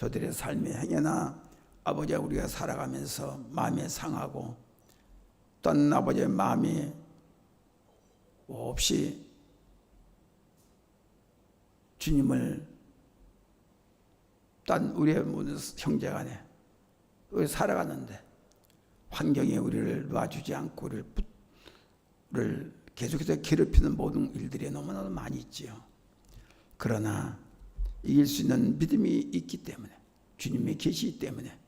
저들의 삶의 행여나 아버지 우리가 살아가면서 마음이 상하고 또는 아버지의 마음이 없이 주님을 또한 우리의 모든 형제간에 우리 살아가는데 환경이 우리를 놔주지 않고 우리를 계속해서 괴롭히는 모든 일들이 너무나도 많이 있지요. 그러나 이길 수 있는 믿음이 있기 때문에 주님이 계시기 때문에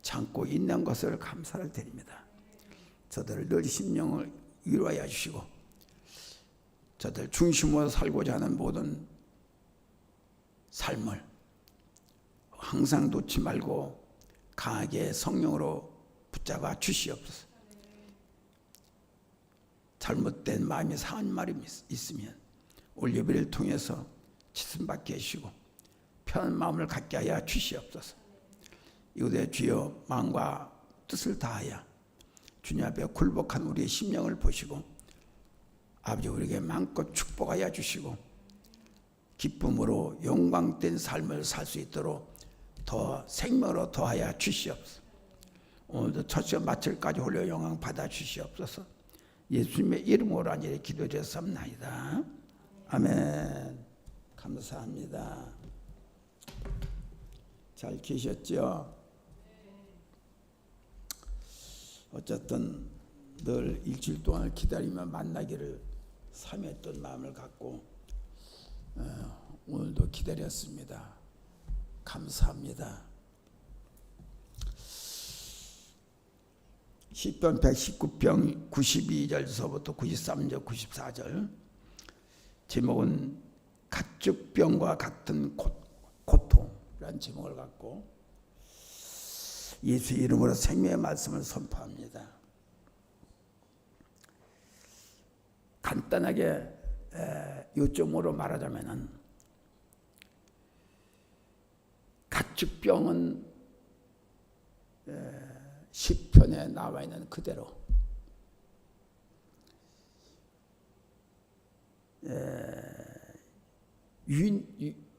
참고 있는 것을 감사를 드립니다. 저들을 늘 심령을 위로하여 주시고 저들 중심으로 살고자 하는 모든 삶을 항상 놓지 말고 강하게 성령으로 붙잡아 주시옵소서. 잘못된 마음이 상한 말이 있으면 오늘 예배를 통해서 치순받게 해주시고 편한 마음을 갖게 하여 주시옵소서. 이곳에 주여 마음과 뜻을 다하여 주님 앞에 굴복한 우리의 심령을 보시고 아버지 우리에게 마음껏 축복하여 주시고 기쁨으로 영광된 삶을 살 수 있도록 더 생명으로 더하여 주시옵소서. 오늘도 첫 시간 마칠까지 홀려 영광 받아 주시옵소서. 예수님의 이름으로 간절히 기도드렸사옵나이다. 아멘. 감사합니다. 잘 계셨죠? 어쨌든 늘 일주일 동안 기다리며 만나기를 삼했던 마음을 갖고 오늘도 기다렸습니다. 감사합니다. 시편 119편 92절서부터 93절 94절 제목은 가축병과 같은 고통이라는 제목을 갖고 예수의 이름으로 생명의 말씀을 선포합니다. 간단하게 요점으로 말하자면은 가축병은 시편에 나와 있는 그대로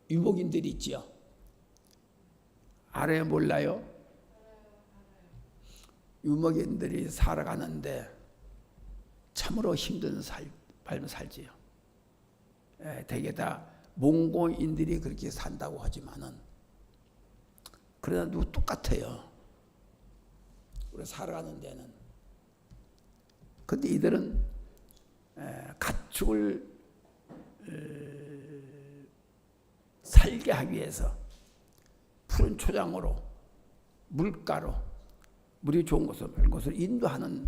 유목인들이 있지요. 알아요? 몰라요? 유목인들이 살아가는데 참으로 힘든 삶을 살지요. 대개 다 몽고인들이 그렇게 산다고 하지만은 그러나 누구 똑같아요. 우리 살아가는 데는. 근데 이들은 가축을 살게 하기 위해서 푸른 초장으로 물가로 물이 좋은 곳을 인도하는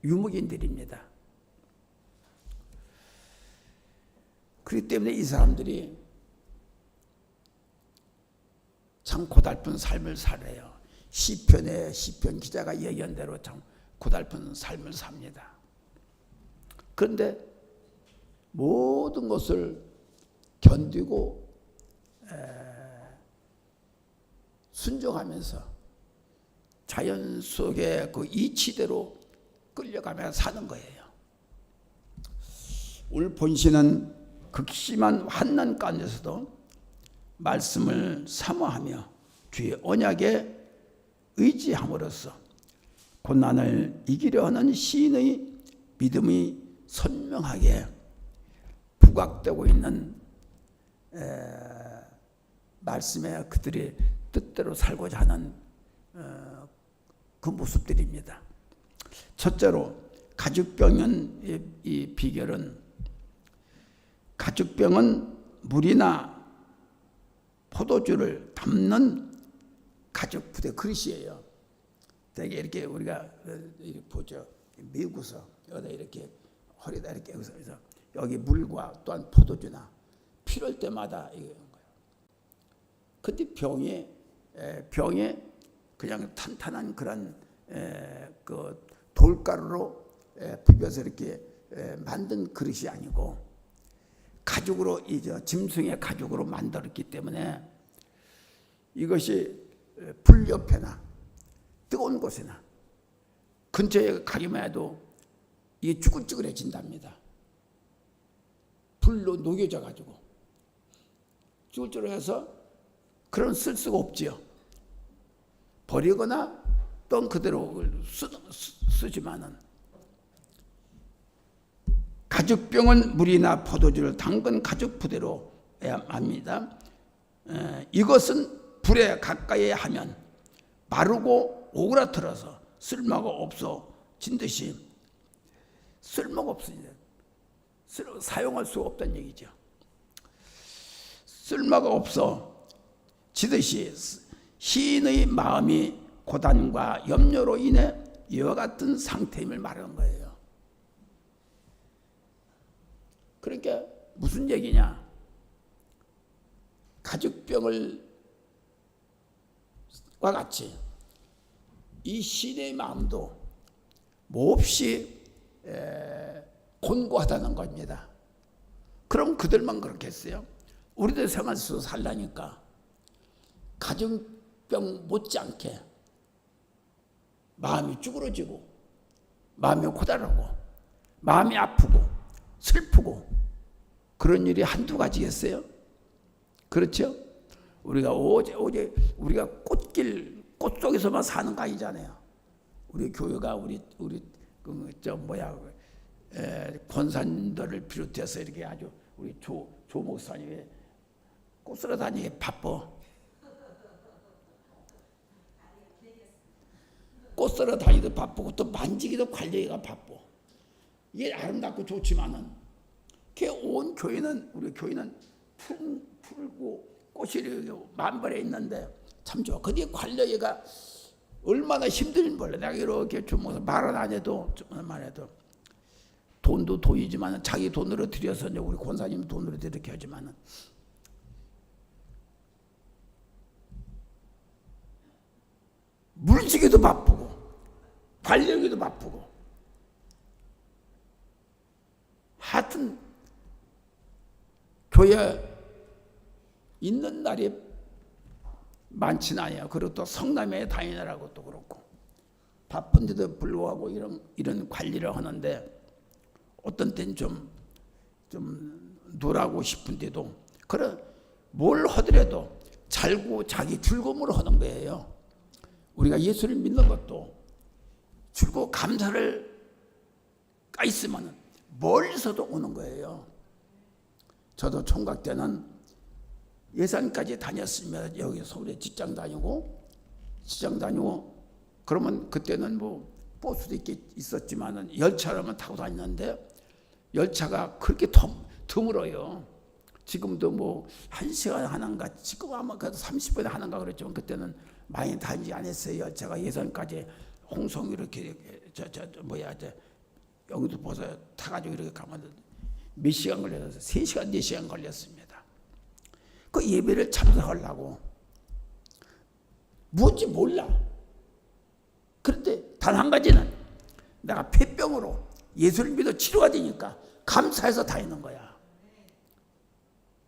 유목인들입니다. 그렇기 때문에 이 사람들이 참 고달픈 삶을 살아요. 시편 기자가 예언한 대로 참 고달픈 삶을 삽니다. 그런데 모든 것을 견디고 순종하면서 자연 속의 그 이치대로 끌려가며 사는 거예요. 오늘 본시는 극심한 환난 가운데서도 말씀을 사모하며 주의 언약에 의지함으로써 고난을 이기려 하는 시인의 믿음이 선명하게 부각되고 있는 말씀에 그들이 뜻대로 살고자 하는 그 모습들입니다. 첫째로 가축병은 이 비결은 가축병은 물이나 포도주를 담는 가죽 부대 그릇이에요. 되게 이렇게 우리가 이렇게 보죠. 미우고서 여기다 이렇게 허리다 이렇게 해서 여기 물과 또한 포도주나 필요할 때마다 이거 거예요. 근데 병에 그냥 탄탄한 그런 그 돌가루로 비벼서 이렇게 만든 그릇이 아니고 가죽으로 짐승의 가죽으로 만들었기 때문에 이것이 불 옆에나 뜨거운 곳에나 근처에 가기만 해도 이게 쭈글쭈글해진답니다. 불로 녹여져 가지고 쭈글쭈글해서 그런 쓸 수가 없지요. 버리거나 또 그대로 쓰지만은, 가죽병은 물이나 포도주를 담근 가죽 부대로 해야 합니다. 이것은 불에 가까이 하면 마르고 오그라들어서 쓸모가 없어진 듯이, 쓸모가 없으니까 사용할 수가 없다는 얘기죠. 쓸모가 없어지듯이 시인의 마음이 고단과 염려로 인해 이와 같은 상태임을 말하는 거예요. 그러니까 무슨 얘기냐? 가죽병을 과 같이 이 시인의 마음도 몹시 곤고하다는 겁니다. 그럼 그들만 그렇게 했어요? 우리들 생활 속에서 살라니까 가죽병 못지않게 마음이 쭈그러지고, 마음이 고달하고, 마음이 아프고 슬프고, 그런 일이 한두 가지겠어요? 그렇죠? 우리가 오제 우리가 꽃 속에서만 사는 거 아니잖아요. 우리 교회가 우리 권사님들을 비롯해서 이렇게 아주 우리 조 목사님이 꽃으로 다니기 바빠. 꽃으로 다니기도 바쁘고 또 만지기도 관리가 바빠. 이게 아름답고 좋지만은 온 교회는, 우리 교회는 풀고 꽃이 만발해 있는데 참 좋아. 거기에 관리가 얼마나 힘든지 몰라. 내가 이렇게 주면서 말은 안 해도 돈도 돈이지만 자기 돈으로 들여서 이제 우리 권사님 돈으로 이렇게 하지만은 물지기도 바쁘고 관리하기도 바쁘고, 하여튼 교회 있는 날이 많지는 않아요. 그리고 또 성남에 다니느라고 또 그렇고 바쁜데도 불구하고 이런 관리를 하는데, 어떤 때는 좀 놀라고 싶은데도, 그래 뭘 하더라도 자기 즐거움으로 하는 거예요. 우리가 예수를 믿는 것도 즐거워 감사를 까 있으면 멀리서도 오는 거예요. 저도 총각 때는 예산까지 다녔으면 여기 서울에 직장 다니고 그러면 그때는 뭐 버스도 있었지만은 열차로만 타고 다녔는데, 열차가 그렇게 드물어요. 지금도 뭐 1시간에 하나인가, 지금 아마 그래도 30분에 하나인가 그랬지만 그때는 많이 다니지 않았어요. 열차가 예산까지 홍성 이렇게 여기도 벌써 타가지고 이렇게 가면 몇 시간 걸려서 3시간 4시간 걸렸습니다. 그 예배를 참석하려고 뭔지 몰라. 그런데 단 한 가지는, 내가 폐병으로 예수를 믿어 치료가 되니까 감사해서 다니는 거야.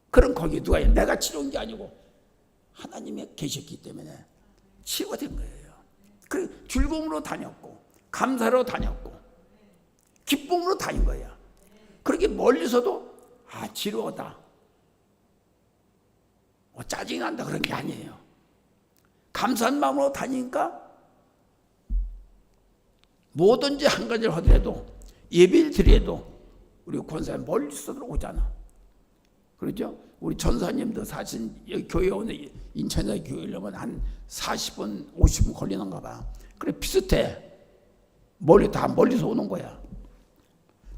그럼 거기 누가 내가 치료한 게 아니고 하나님이 계셨기 때문에 치유가 된 거예요. 그 즐거움으로 다녔고 감사로 다녔고 기쁨으로 다닌 거야. 그렇게 멀리서도 지루하다, 짜증이 난다 그런 게 아니에요. 감사한 마음으로 다니니까 뭐든지 한 가지를 하더라도, 예배를 드려도 우리 권사님 멀리서도 오잖아. 그렇죠? 우리 전사님도 사실 여기 교회 오는, 인천에 교회 오면 한 40분 50분 걸리는가 봐. 그래 비슷해. 다 멀리서 오는 거야.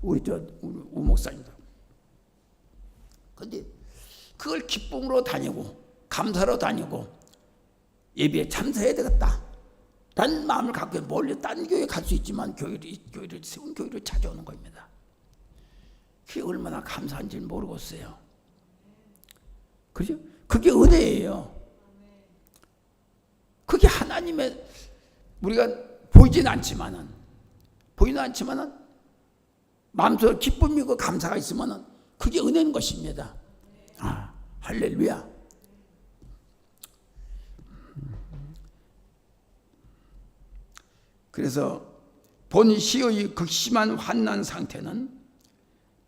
우리 우 목사님도. 근데 그걸 기쁨으로 다니고 감사로 다니고 예배에 참석해야 되겠다 라는 마음을 갖고 멀리 딴 교회 갈 수 있지만 교회를 세운 교회를 찾아오는 겁니다. 그게 얼마나 감사한지 모르겠어요. 그죠? 그게 은혜예요. 그게 하나님의, 우리가 보이지는 않지만은 마음속에 기쁨이고 감사가 있으면은 그게 은혜인 것입니다. 할렐루야. 그래서 본 시의 극심한 환난 상태는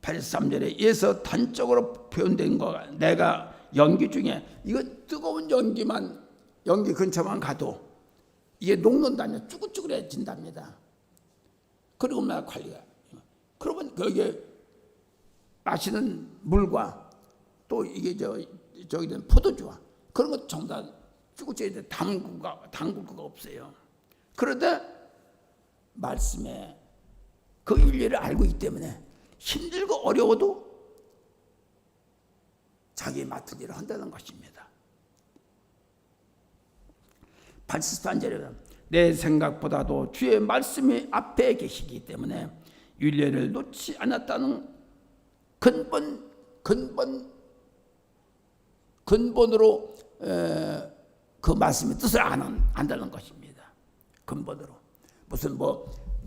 83절에 이에서 단적으로 표현된 거가, 내가 연기 중에 이거 뜨거운 연기 근처만 가도 이게 녹는다면 쭈글쭈글해진답니다. 그리고 얼마나 관리가. 그러면 거기에 마시는 물과 또 이게 저기 된 포도주와 그런 것 전부 다 쭈글쭈글해 담글 거가 없어요. 그런데 말씀에 그 윤리를 알고 있기 때문에 힘들고 어려워도 자기 맡은 일을 한다는 것입니다. 83절에 내 생각보다도 주의 말씀이 앞에 계시기 때문에 윤례를 놓지 않았다는 근본으로 그 말씀의 뜻을 안다는 것입니다. 근본으로. 무슨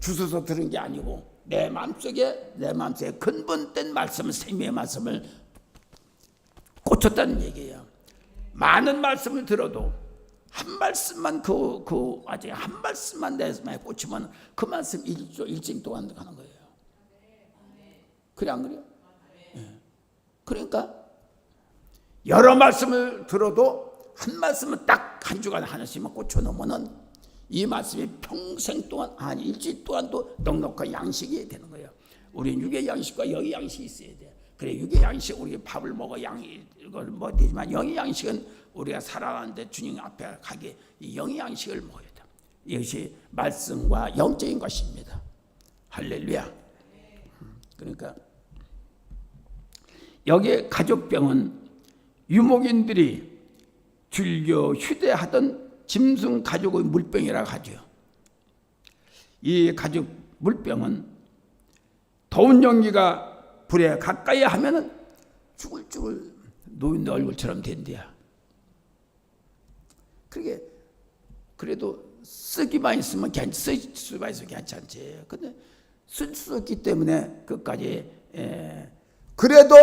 주워서 들은 게 아니고 내 마음속에 근본된 말씀을, 생명의 말씀을 꽂혔다는 얘기예요. 많은 말씀을 들어도 한 말씀만 아직 한 말씀만 내 마음에 꽂히면 그 말씀 일주일 동안 가는 거예요. 그래 안 그래요? 네. 그러니까 여러 말씀을 들어도 한 말씀은 딱 한 주간 하나씩만 꽂혀 놓으면은 이 말씀이 평생 동안 아니 일주일 동안도 넉넉한 양식이 되는 거예요. 우리는 육의 양식과 영의 양식이 있어야 돼. 그래 육의 양식 우리 밥을 먹어 이걸 되지만 영의 양식은 우리가 살아가는데 주님 앞에 가게 이 영의 양식을 먹어야 돼. 이것이 말씀과 영적인 것입니다. 할렐루야. 그러니까 여기에 가족병은 유목인들이 즐겨 휴대하던 짐승 가죽의 물병이라고 하죠. 이 가죽 물병은 더운 연기가 불에 가까이 하면은 쭈글쭈글 노인 얼굴처럼 된대야. 그래도 쓰기만 있으면 쓸 수가 있으면 괜찮지. 근데 쓸 수 없기 때문에 끝까지 그래도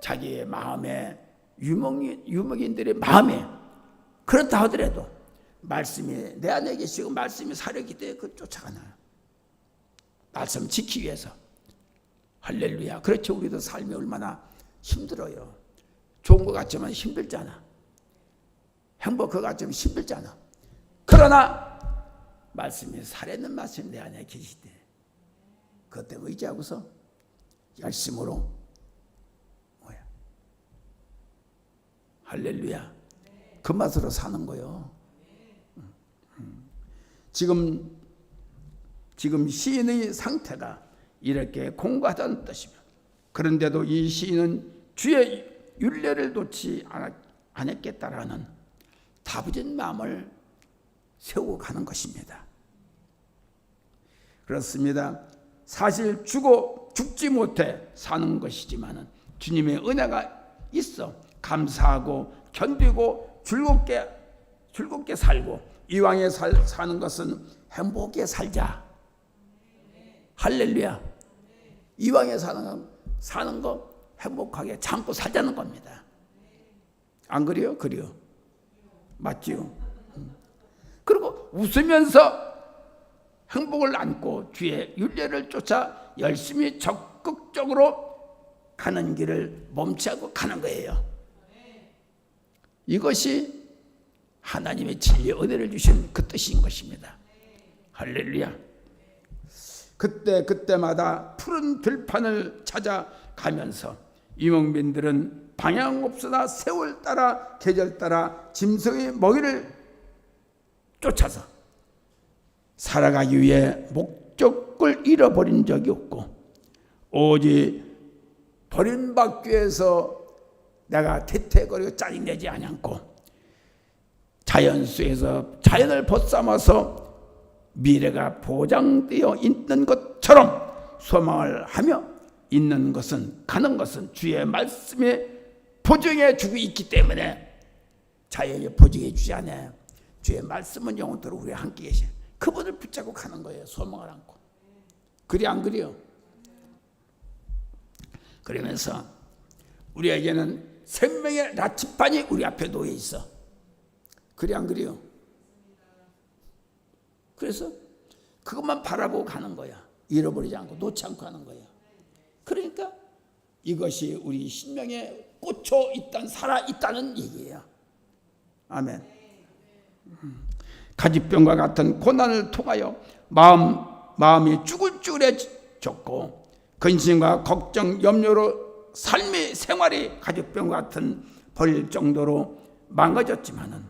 자기의 마음에 유목인들의 마음에 그렇다 하더라도 말씀이 내 안에 계시고 말씀이 살아있기 때문에 그 쫓아가나요. 말씀 지키기 위해서. 할렐루야. 그렇죠. 우리도 삶이 얼마나 힘들어요. 좋은 것 같지만 힘들잖아. 행복 것 같지만 힘들잖아. 그러나 말씀이 살아있는 말씀이 내 안에 계시대. 그것 때문에 의지하고서 열심으로 할렐루야. 그 맛으로 사는 거요. 지금 시인의 상태가 이렇게 공고하다는 뜻이며 그런데도 이 시인은 주의 율례를 놓지 않았겠다라는 다부진 마음을 세우고 가는 것입니다. 그렇습니다. 사실 죽지 못해 사는 것이지만 주님의 은혜가 있어 감사하고 견디고 즐겁게 살고 이왕에 사는 것은 행복하게 살자. 할렐루야. 이왕에 사는 거 행복하게 참고 살자는 겁니다. 안 그래요? 그래요. 맞지요? 그리고 웃으면서 행복을 안고 주의 율례를 쫓아 열심히 적극적으로 가는 길을 멈추지 않고 가는 거예요. 이것이 하나님의 진리의 은혜를 주신 그 뜻인 것입니다. 할렐루야. 그때마다 푸른 들판을 찾아가면서 유목민들은 방향 없으나 세월 따라 계절 따라 짐승의 먹이를 쫓아서 살아가기 위해 목적을 잃어버린 적이 없고 오직 버림받기 위해서 내가 태태거리고 짜증내지 않고 자연 속에서 자연을 벗삼아서 미래가 보장되어 있는 것처럼 소망을 하며 있는 것은 가는 것은 주의 말씀에 보증해 주고 있기 때문에 자연이 보증해 주지 않아요. 주의 말씀은 영원토록 우리 함께 계셔. 그분을 붙잡고 가는 거예요. 소망을 안고. 그래 안 그래요? 그러면서 우리에게는 생명의 나침반이 우리 앞에 놓여 있어. 그래 안 그래요? 그래서 그것만 바라보고 가는 거야. 잃어버리지 않고 놓지 않고 하는 거야. 그러니까 이것이 우리 신명의 꽂혀 있단 살아 있다는 얘기예요. 아멘. 가지병과 같은 고난을 통하여 마음이 쭈글쭈글해졌고 근심과 걱정, 염려로 삶의 생활이 가지병과 같은 벌 정도로 망가졌지만은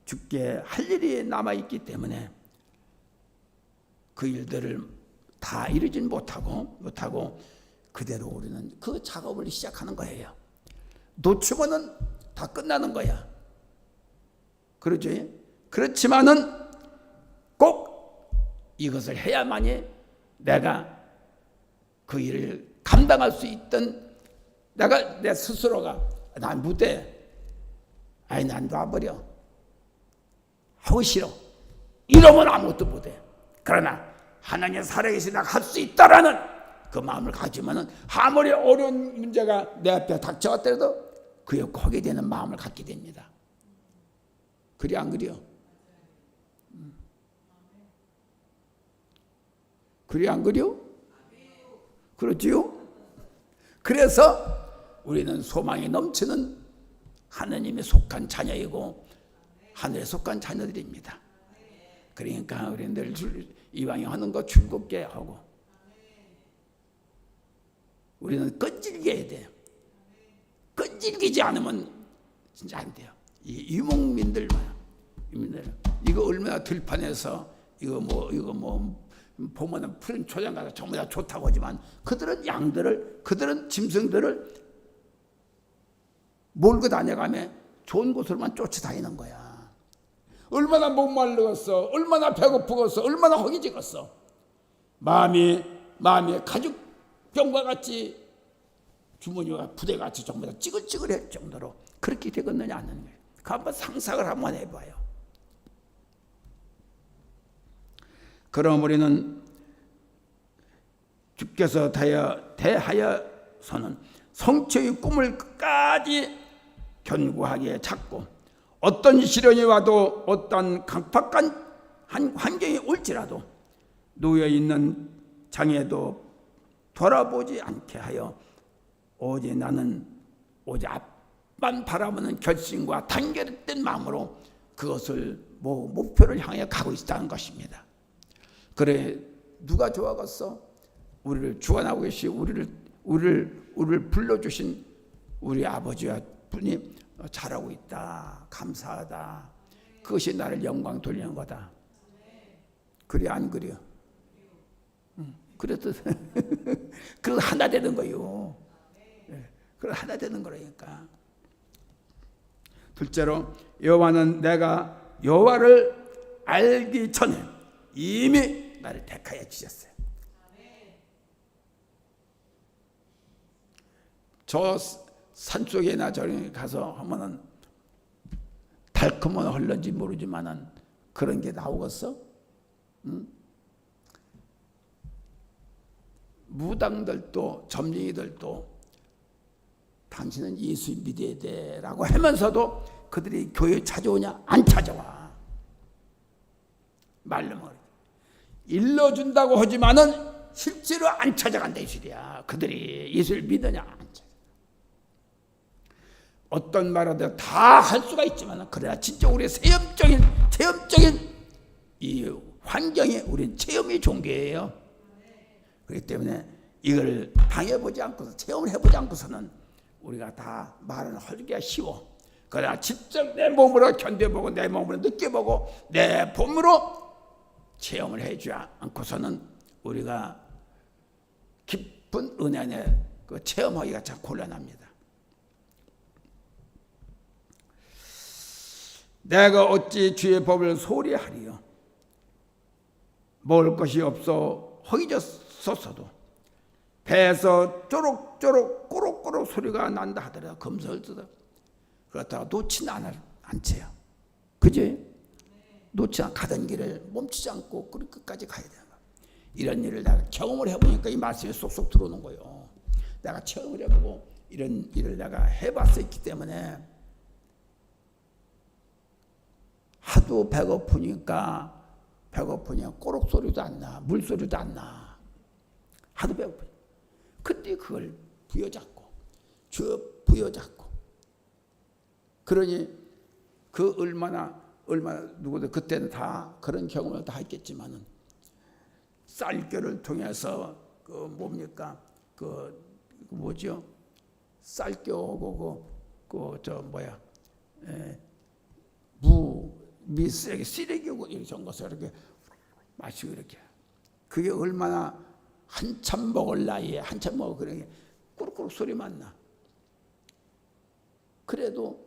주께 할 일이 남아있기 때문에 그 일들을 다 이루진 못하고 그대로 우리는 그 작업을 시작하는 거예요. 놓치고는 다 끝나는 거야. 그렇죠? 그렇지만은 꼭 이것을 해야만이 내가 그 일을 감당할 수 있던 내가 내 스스로가 난 못해. 아니 난 놔버려. 하고 싫어. 이러면 아무것도 못해. 그러나 하나님의 살아계신 내가 할 수 있다라는 그 마음을 가지면은 아무리 어려운 문제가 내 앞에 닥쳐왔더라도 그에 거기에 대한 마음을 갖게 됩니다. 그리 안 그려? 그리 안 그려? 그렇지요? 그래서 우리는 소망이 넘치는 하느님에 속한 자녀이고 하늘에 속한 자녀들입니다. 그러니까 우리는 늘 이왕이 하는 거 즐겁게 하고 우리는 끈질게 해야 돼요. 끈질기지 않으면 진짜 안 돼요. 이 유목민들 이거 얼마나 들판에서 이거 뭐 보면은 푸른 초장 가서 전부 다 좋다고 하지만 그들은 양들을 그들은 짐승들을 몰고 다녀가며 좋은 곳으로만 쫓아다니는 거야. 얼마나 목말르겠어, 얼마나 배고프겠어, 얼마나 허기지겠어. 마음이 가죽병과 같이 주머니가 부대같이 전부 다 찌글찌글할 정도로 그렇게 되겠느냐 안 되는 거예요. 그 한번 상상을 한번 해봐요. 그럼 우리는 주께서 대하여서는 성취의 꿈을 끝까지 견고하게 찾고 어떤 시련이 와도 어떤 강팍한 환경이 올지라도 놓여있는 장애도 돌아보지 않게 하여 오직 나는 오직 앞만 바라보는 결심과 단결된 마음으로 그것을 목표를 향해 가고 있다는 것입니다. 그래 누가 좋아갔어? 우리를 주관하고 계시 우리를 불러주신 우리 아버지와 분이 잘하고 있다. 감사하다. 그것이 나를 영광 돌리는 거다. 그래 안 그래? 그래도 그래도 하나 되는 거요. 그래 하나 되는 거라니까. 둘째로 여호와는 내가 여호와를 알기 전에 이미 나를 택하여 주셨어요. 저 산속에나 저기 가서 하면은 달콤한 흘런지 모르지만은 그런 게 나오겠어? 응? 무당들도 점쟁이들도 당신은 예수 믿어야 돼라고 하면서도 그들이 교회 찾아오냐? 안 찾아와. 말로만 일러준다고 하지만은 실제로 안 찾아간다 이 소리야. 그들이 예수를 믿느냐 안 찾아. 어떤 말하든 다 할 수가 있지만 그러나 진짜 우리의 체험적인 이 환경에 우리는 체험이 종교예요. 그렇기 때문에 이걸 당해보지 않고서 체험을 해보지 않고서는 우리가 다 말은 하기가 쉬워. 그러나 직접 내 몸으로 견뎌보고 내 몸으로 느껴보고 내 몸으로 체험을 해주지 않고서는 우리가 깊은 은혜 안에 그 체험하기가 참 곤란합니다. 내가 어찌 주의 법을 소홀히 하리요. 먹을 것이 없어 허기졌었어도 배에서 쪼록쪼록 꼬록꼬록 소리가 난다 하더라도 검설떠 그렇다가 놓지는 않지요. 그지? 놓지 않고 가던 길을 멈추지 않고 끝까지 가야 되는 거야. 이런 일을 내가 경험을 해보니까 이 말씀이 쏙쏙 들어오는 거예요. 내가 체험을 해보고 이런 일을 내가 해봤었기 때문에 하도 배고프니까 꼬록 소리도 안 나, 물소리도 안 나. 하도 배고프니까. 그때 그걸 부여잡고 부여잡고. 그러니 그 얼마나 누구도 그때는 다 그런 경험을 다 했겠지만은 쌀겨를 통해서 그 뭡니까 그 뭐죠 쌀겨고 미쓰레기 쓰레기고 이런 것을 이렇게 마시고 이렇게 그게 얼마나 한참 먹을 나이에 한참 먹어 그런 게 꾸룩꾸룩 소리만 나. 그래도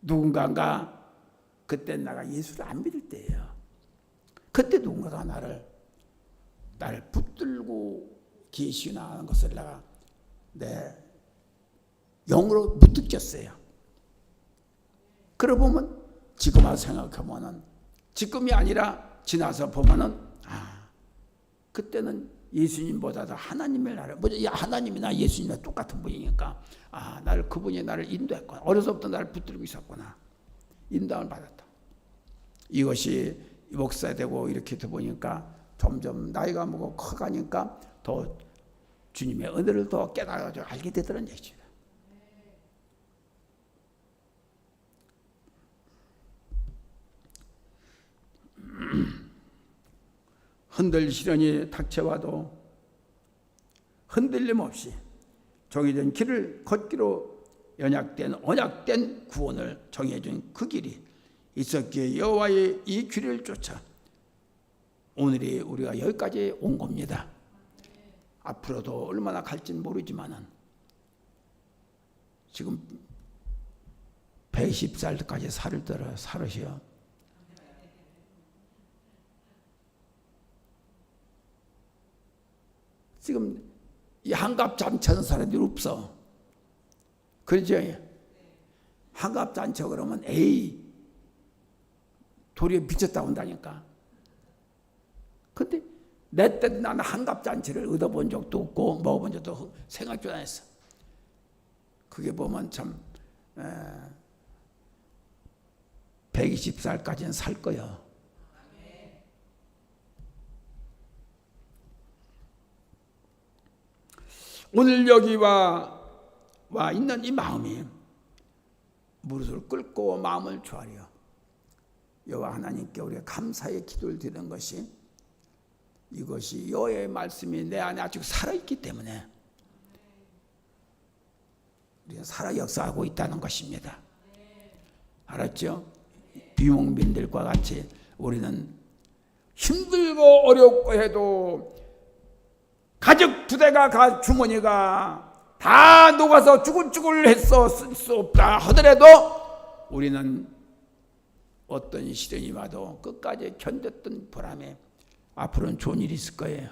누군가가 그때 내가 예수를 안 믿을 때예요. 그때 누군가가 나를 붙들고 계시나 하는 것을 내가 내 영으로 못 느꼈어요. 그러고 보면 지금 와서 생각하면은 지금이 아니라 지나서 보면은 그때는 예수님보다도 하나님의 나를 하나님이나 예수님이나 똑같은 분이니까 나를 그분이 나를 인도했구나. 어려서부터 나를 붙들고 있었구나. 인도함을 받았다. 이것이 목사 되고 이렇게 돼 보니까 점점 나이가 먹고 커가니까 더 주님의 은혜를 더 깨달아서 알게 되더라는 얘기죠. 흔들 시련이 닥쳐와도 흔들림 없이 정해진 길을 걷기로 언약된 구원을 정해준 그 길이 있었기에 여호와의 이 길을 쫓아 오늘이 우리가 여기까지 온 겁니다. 앞으로도 얼마나 갈지는 모르지만은 지금 120살까지 살으셔. 지금 이 한갑잔치하는 사람들이 없어. 그렇죠? 한갑잔치 그러면 도리에 미쳤다고 한다니까. 근데 내 때도 나는 한갑잔치를 얻어본 적도 없고 먹어본 적도 생각도 안 했어. 그게 보면 참 120살까지는 살 거야. 오늘 여기 와 있는 이 마음이 무릇을 꿇고 마음을 조아려 여호와 하나님께 우리가 감사의 기도를 드리는 것이 이것이 여호와의 말씀이 내 안에 아직 살아있기 때문에 우리가 살아 역사하고 있다는 것입니다. 알았죠? 비몽민들과 같이 우리는 힘들고 어렵고 해도 가죽 부대가 주머니가 다 녹아서 쭈글쭈글 했어 쓸 수 없다 하더라도 우리는 어떤 시련이 와도 끝까지 견뎠던 보람에 앞으로는 좋은 일이 있을 거예요.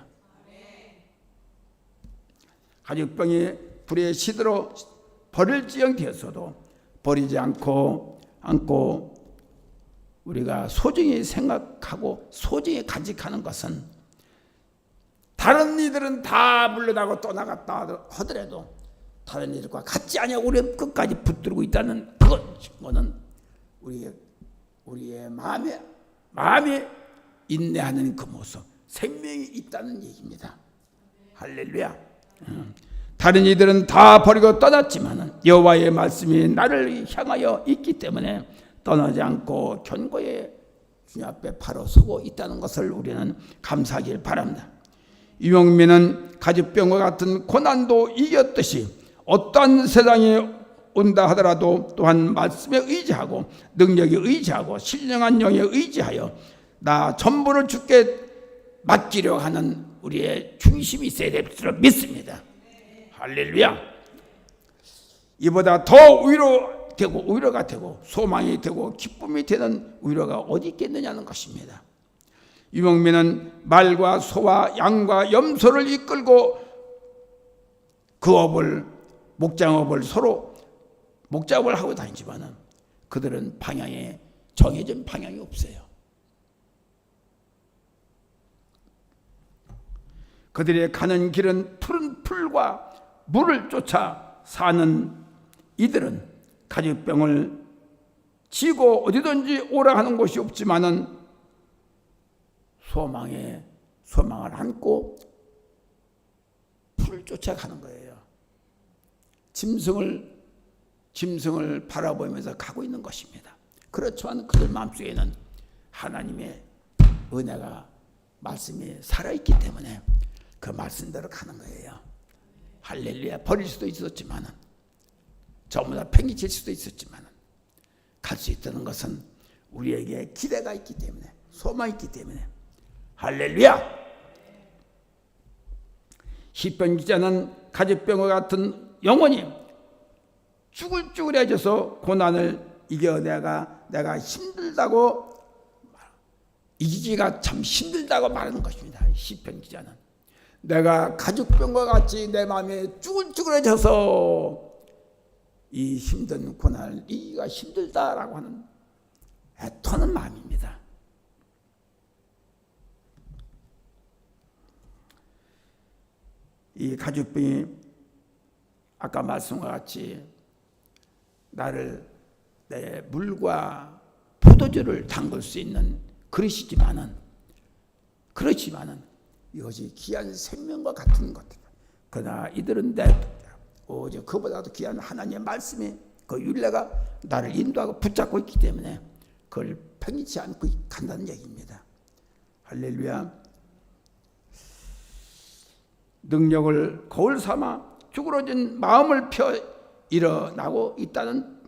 가죽병이 불에 시들어 버릴지경 되었어도 버리지 않고 우리가 소중히 생각하고 소중히 간직하는 것은 다른 이들은 다 물러나고 떠나갔다 하더라도 다른 이들과 같지 않아 우리 끝까지 붙들고 있다는 그거는 우리의 마음에 인내하는 그 모습, 생명이 있다는 얘기입니다. 할렐루야. 다른 이들은 다 버리고 떠났지만 여호와의 말씀이 나를 향하여 있기 때문에 떠나지 않고 견고히 주님 앞에 바로 서고 있다는 것을 우리는 감사하길 바랍니다. 유명민은 가죽병과 같은 고난도 이겼듯이 어떠한 세상이 온다 하더라도 또한 말씀에 의지하고 능력에 의지하고 신령한 영에 의지하여 나 전부를 주께 맡기려 하는 우리의 중심이 있어야 될 줄로 믿습니다. 할렐루야. 이보다 더 위로가 되고 소망이 되고 기쁨이 되는 위로가 어디 있겠느냐는 것입니다. 유목민은 말과 소와 양과 염소를 이끌고 그 목장업을 서로 목작업을 하고 다니지만은 그들은 정해진 방향이 없어요. 그들의 가는 길은 푸른 풀과 물을 쫓아 사는 이들은 가죽병을 지고 어디든지 오라 하는 곳이 없지만은 소망을 안고 풀을 쫓아가는 거예요. 짐승을 바라보면서 가고 있는 것입니다. 그렇지만 그들 마음속에는 하나님의 은혜가 말씀이 살아있기 때문에 그 말씀대로 가는 거예요. 할렐루야. 버릴 수도 있었지만 전부 다 팽개칠 수도 있었지만 갈 수 있다는 것은 우리에게 기대가 있기 때문에 소망이 있기 때문에 할렐루야. 시편 기자는 가죽병과 같은 영혼이 쭈글쭈글해져서 고난을 이겨내가 힘들다고 이기기가 참 힘들다고 말하는 것입니다. 시편 기자는 내가 가죽병과 같이 내 마음이 쭈글쭈글해져서 이 힘든 고난을 이기기가 힘들다라고 하는 애통하는 마음입니다. 이 가죽병이 아까 말씀과 같이 나를 내 물과 포도주를 담글 수 있는 그릇이지만은 이것이 귀한 생명과 같은 것이다. 그러나 이들은 오직 그보다도 귀한 하나님의 말씀이 그 율례가 나를 인도하고 붙잡고 있기 때문에 그걸 팽이치 않고 간다는 얘기입니다. 할렐루야. 능력을 거울 삼아 쭈그러진 마음을 펴 일어나고 있다는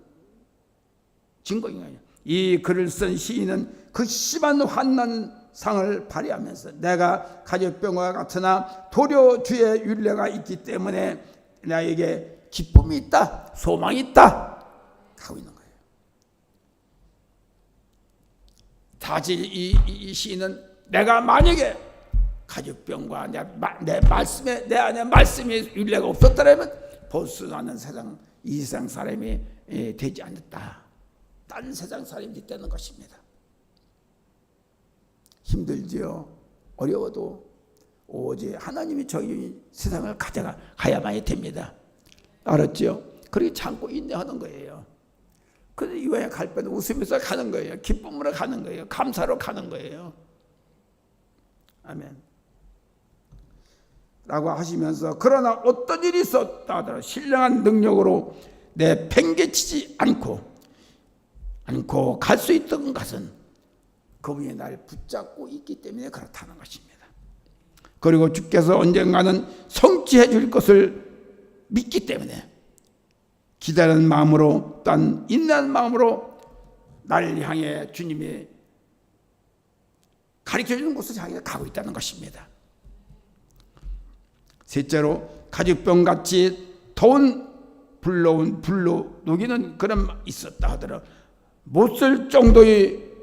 증거인가요? 이 글을 쓴 시인은 그 심한 환난상을 발휘하면서 내가 가죽병과 같으나 도리어 주의 율례가 있기 때문에 나에게 기쁨이 있다, 소망이 있다 하고 있는 거예요. 다시 이 시인은 내가 만약에 가죽병과 내 말씀에 내 안에 말씀의 율례가 없었더라면 볼 수 없는 세상 이 세상 사람이 되지 않았다. 딴 세상 사람이 됐다는 것입니다. 힘들지요. 어려워도 오직 하나님이 저희 세상을 가야만이 됩니다. 알았지요? 그렇게 참고 인내하는 거예요. 그래서 이왕에 갈 때는 웃으면서 가는 거예요. 기쁨으로 가는 거예요. 감사로 가는 거예요. 아멘. 라고 하시면서 그러나 어떤 일이 있었다 하더라도 신령한 능력으로 내 팽개치지 않고 갈 수 있던 것은 그분이 날 붙잡고 있기 때문에 그렇다는 것입니다. 그리고 주께서 언젠가는 성취해 줄 것을 믿기 때문에 기다리는 마음으로 또한 인내하는 마음으로 나를 향해 주님이 가르쳐주는 곳을 향해 가고 있다는 것입니다. 셋째로 가죽병같이 더운 불로 녹이는 그런 있었다 하더라도 못 쓸 정도의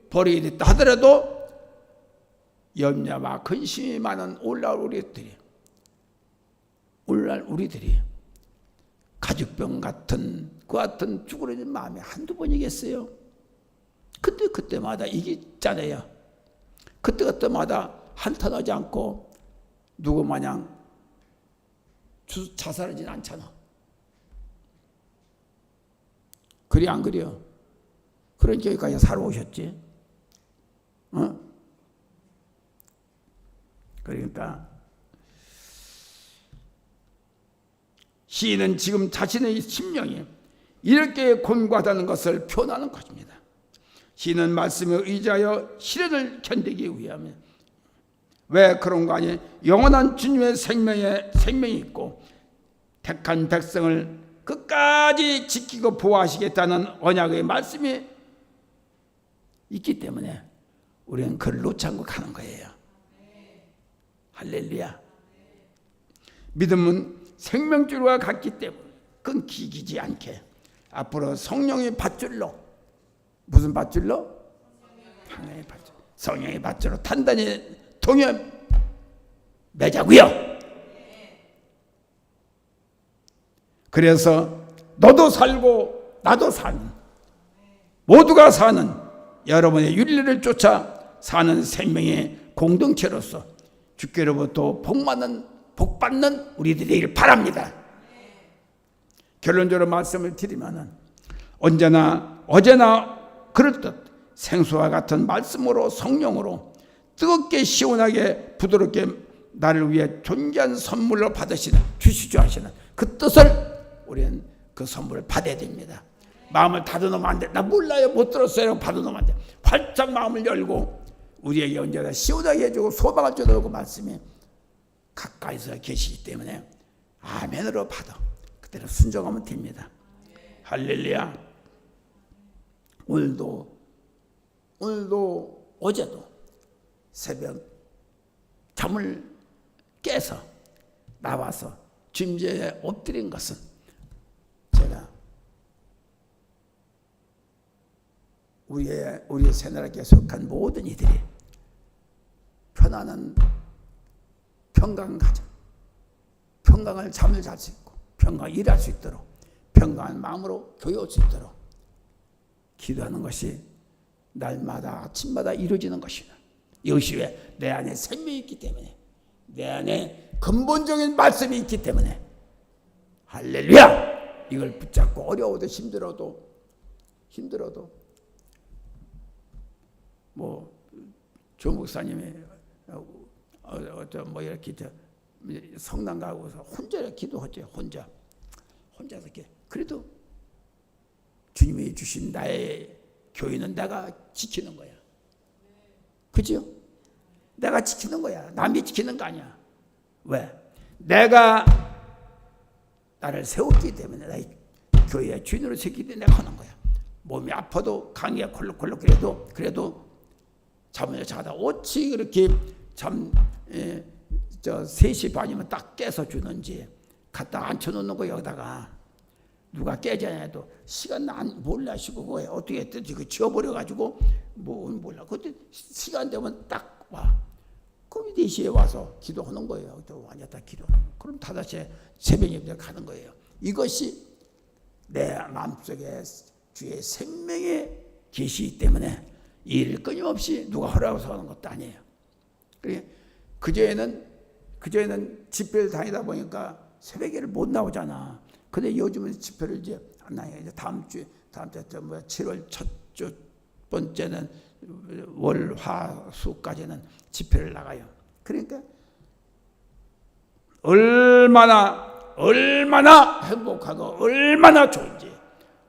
버리게 됐다 하더라도 염려와 근심이 많은 오늘날 우리들이 가죽병 같은 그 같은 쭈그러진 마음이 한두 번이겠어요? 그때마다 이기잖아요. 그때마다 한탄하지 않고 누구 마냥 자살하진 않잖아. 그리 안 그래요? 그러니까 여기까지 살아오셨지. 그러니까 시인은 지금 자신의 심령이 이렇게 곤고하다는 것을 표현하는 것입니다. 시인은 말씀에 의지하여 시련을 견디기 위하면 왜 그런 거 아니에요? 영원한 주님의 생명이 있고 택한 백성을 끝까지 지키고 보호하시겠다는 언약의 말씀이 있기 때문에 우리는 그를 놓지 않고 가는 거예요. 할렐루야. 믿음은 생명줄과 같기 때문에 끊기지 않게 앞으로 성령의 밧줄로 무슨 밧줄로? 성령의 밧줄. 성령의 밧줄로 단단히 동യം 매자고요. 그래서 너도 살고 나도 사는 모두가 사는 여러분의 윤리를 쫓아 사는 생명의 공동체로서 주께로부터 복 받는 우리들이 되길 바랍니다. 결론적으로 말씀을 드리면은 언제나 어제나 그렇듯 생수와 같은 말씀으로 성령으로 뜨겁게 시원하게 부드럽게 나를 위해 존귀한 선물로 주시죠 하시는 그 뜻을 우리는 그 선물을 받아야 됩니다. 마음을 닫아놓으면 안 돼. 나 몰라요, 못 들었어요. 받아놓으면 안 돼. 활짝 마음을 열고 우리에게 언제나 시원하게 해주고 소망을 주는 그 말씀이 가까이서 계시기 때문에 아멘으로 받아 그대로 순종하면 됩니다. 할렐루야. 오늘도 어제도 새벽 잠을 깨서 나와서 주님께 엎드린 것은 제가 우리의 새나라에 속한 모든 이들이 편안한 평강 가정, 평강을 잠을 잘 수 있고 평강 일할 수 있도록 평강한 마음으로 교회 올 수 있도록 기도하는 것이 날마다 아침마다 이루어지는 것이다. 이것이 왜? 내 안에 생명이 있기 때문에, 내 안에 근본적인 말씀이 있기 때문에. 할렐루야. 이걸 붙잡고 어려워도 힘들어도 뭐 조 목사님이 뭐 이렇게 성당 가고서 혼자 기도하죠. 혼자서 이렇게. 그래도 주님이 주신 나의 교회는 내가 지키는 거야. 그죠? 내가 지키는 거야. 남이 지키는 거 아니야. 왜? 내가 나를 세웠기 때문에, 나의 교회의 주인으로 세웠기 때문에 내가 하는 거야. 몸이 아파도 강의가 콜록콜록 그래도 잠을 자다 어찌 그렇게 3시 반이면 딱 깨서 주는지 갖다 앉혀놓는 거. 여기다가 누가 깨잖아도 시간 안 몰라시고 그거에 어떻게 했든지 그 지워버려가지고 뭐 몰라. 그때 시간 되면 딱 와. 그럼 4시에 와서 기도하는 거예요. 또 앉았다 기도하는 거예요. 그럼 5시에 새벽에 가는 거예요. 이것이 내 마음속에 주의 생명에 계시기 때문에 이 일을 끊임없이 누가 하라고 하는 것도 아니에요. 그전에는 집회를 다니다 보니까 새벽에를 못 나오잖아. 근데 요즘은 집회를 이제 안 나요. 이제 다음 주에 7월 첫 번째는 월, 화, 수까지는 집회를 나가요. 그러니까 얼마나 행복하고 얼마나 좋은지,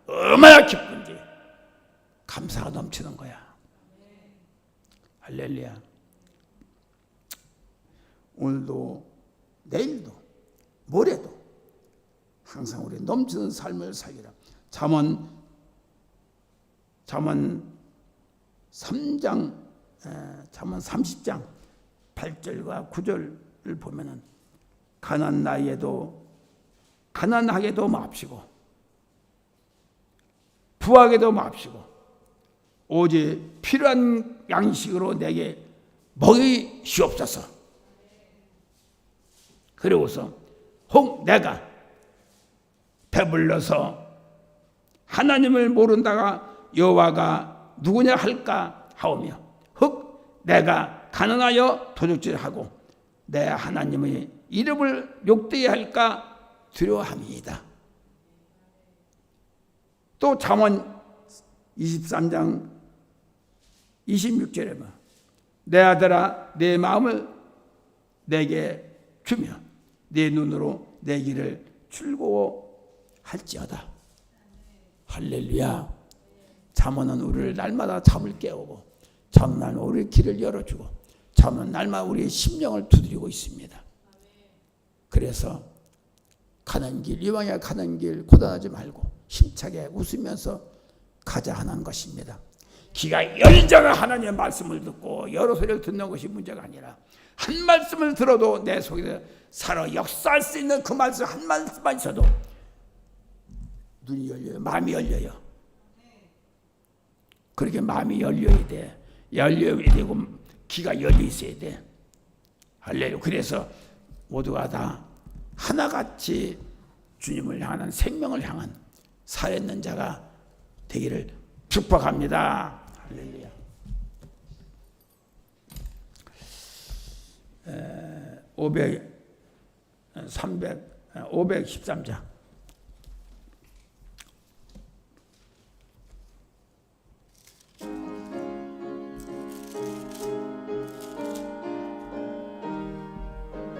얼마나 기쁜지 감사가 넘치는 거야. 할렐루야. 오늘도 내일도 모레도 항상 우리 넘치는 삶을 살기라. 잠언 30장 8절과 9절을 보면은 가난하게도 마옵시고 부하게도 마옵시고 오직 필요한 양식으로 내게 먹이시옵소서. 그리고서 혹 내가 배불러서 하나님을 모른다가 여호와가 누구냐 할까 하오며 흑 내가 가난하여 도둑질하고 내 하나님의 이름을 욕되게 할까 두려워함이다. 또 잠언 23장 26절에 보면 내 아들아 내 마음을 내게 주며 내 눈으로 내 길을 즐거워할지어다. 할렐루야. 잠언은 우리를 날마다 잠을 깨우고 잠은 우리의 길을 열어주고 잠은 날마다 우리의 심령을 두드리고 있습니다. 그래서 가는 길, 이왕에 가는 길 고단하지 말고 힘차게 웃으면서 가자 하는 것입니다. 귀가 열자가 하나님의 말씀을 듣고 여러 소리를 듣는 것이 문제가 아니라 한 말씀을 들어도 내 속에 살아 역사할 수 있는 그 말씀 한 말씀만 있어도 눈이 열려요. 마음이 열려요. 그렇게 마음이 열려야 돼. 열려야 되고 귀가 열려 있어야 돼. 할렐루야. 그래서 모두가 다 하나같이 주님을 향하는 생명을 향한 살아있는 자가 되기를 축복합니다. 할렐루야. 513장